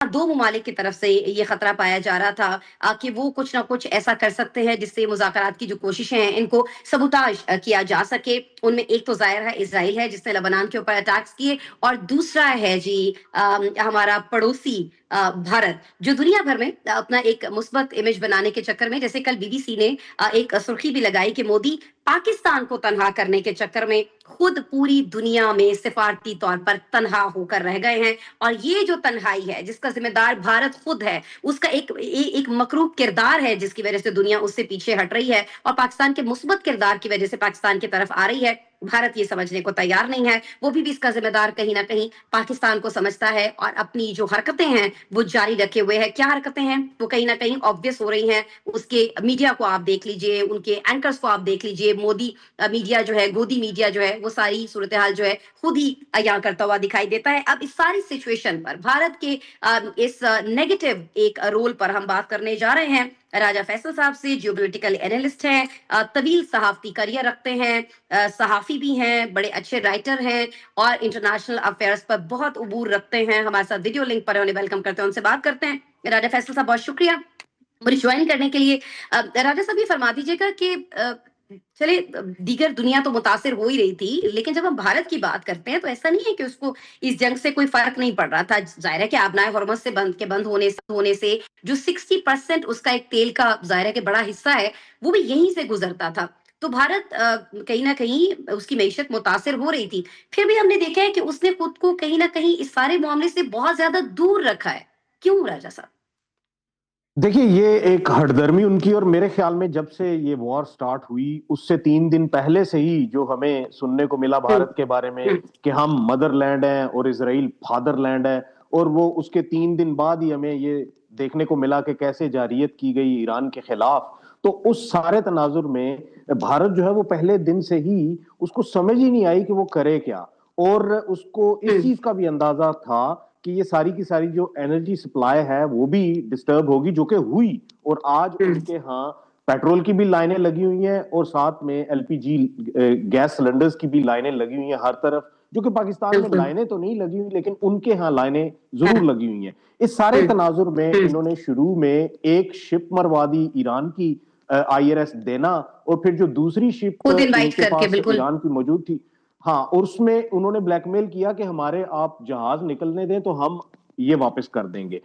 दो ममालिक की तरफ से ये खतरा पाया जा रहा था कि वो कुछ ना कुछ ऐसा कर सकते हैं जिससे मुज़ाकरात की जो कोशिशें हैं इनको सबूताज किया जा सके। उनमें एक तो ज़ाहिर है इज़राइल है जिसने लेबनान के ऊपर अटैक्स किए, और दूसरा है जी हमारा पड़ोसी भारत, जो दुनिया भर में अपना एक मुस्बत इमेज बनाने के चक्कर में, जैसे कल बीबीसी ने एक सुर्खी भी लगाई कि मोदी पाकिस्तान को तनहा करने के चक्कर में खुद पूरी दुनिया में सिफारती तौर पर तनहा होकर रह गए हैं। और ये जो तन्हाई है जिसका जिम्मेदार भारत खुद है, उसका एक मकरूब किरदार है जिसकी वजह से दुनिया उससे पीछे हट रही है, और पाकिस्तान के मुस्बत किरदार की वजह से पाकिस्तान की तरफ आ रही है। भारत ये समझने को तैयार नहीं है, वो भी इसका जिम्मेदार कहीं ना कहीं पाकिस्तान को समझता है, और अपनी जो हरकतें हैं वो जारी रखे हुए है। क्या हरकतें हैं वो कहीं ना कहीं ऑब्वियस हो रही हैं। उसके मीडिया को आप देख लीजिए, उनके एंकर्स को आप देख लीजिए, मोदी मीडिया जो है, गोदी मीडिया जो है, वो सारी सूरत हाल जो है खुद ही अयां करता हुआ दिखाई देता है। अब इस सारी सिचुएशन पर भारत के इस नेगेटिव एक रोल पर हम बात करने जा रहे हैं राजा फैसल साहब से। जियोपॉलिटिकल एनालिस्ट हैं, तवील सहाफती करियर रखते हैं, सहाफी भी हैं, बड़े अच्छे राइटर हैं, और इंटरनेशनल अफेयर्स पर बहुत उबूर रखते हैं। हमारे साथ वीडियो लिंक पर उन्हें वेलकम करते हैं, उनसे बात करते हैं। राजा फैसल साहब, बहुत शुक्रिया मुझे ज्वाइन करने के लिए। राजा साहब, ये फरमा दीजिएगा कि चले दीगर दुनिया तो मुतासिर हो ही रही थी, लेकिन जब हम भारत की बात करते हैं तो ऐसा नहीं है कि उसको इस जंग से कोई फर्क नहीं पड़ रहा था। जाहिर है कि आबनाए हरमस से बंद होने से जो 60% उसका एक तेल का जाहिर है कि बड़ा हिस्सा है, वो भी यहीं से गुजरता था। तो भारत कहीं ना कहीं उसकी मैशत मुतासिर हो रही थी। फिर भी हमने देखा है कि उसने खुद को कहीं ना कहीं इस सारे मामले से बहुत ज्यादा दूर रखा है। क्यों राजा साहब? देखिए, ये एक हठधर्मी उनकी, और मेरे ख्याल में जब से ये वॉर स्टार्ट हुई उससे 3 दिन पहले से ही जो हमें सुनने को मिला हम्म, भारत के बारे में हम्म, कि हम मदरलैंड हैं और इसराइल फादरलैंड है, और वो उसके 3 दिन बाद ही हमें ये देखने को मिला कि कैसे जारियत की गई ईरान के खिलाफ। तो उस सारे तनाजुर में भारत जो है वो पहले दिन से ही उसको समझ ही नहीं आई कि वो करे क्या। और उसको इस हम्म, चीज का भी अंदाजा था कि ये सारी की सारी जो एनर्जी सप्लाई है वो भी डिस्टर्ब होगी, जो कि हुई। और आज हम्म, उनके यहाँ पेट्रोल की भी लाइनें लगी हुई हैं और साथ में एलपीजी गैस सिलेंडर्स की भी लाइनें लगी हुई हैं हर तरफ, जो कि पाकिस्तान में बिल्कुल। लाइनें तो नहीं लगी हुई लेकिन उनके यहाँ लाइनें जरूर हाँ, लगी हुई हैं। इस सारे हम्म, तनाजुर में हम्म, इन्होंने शुरू में एक शिप मरवा दी ईरान की, आईआरएस देना, और फिर जो दूसरी शिप खुद इनवाइट इनके करके, पास बिल्कुल। ईरान की मौजूद थी, हाँ, और उसमें उन्होंने ब्लैकमेल किया कि हमारे आप जहाज निकलने दें तो हम ये वापस कर देंगे।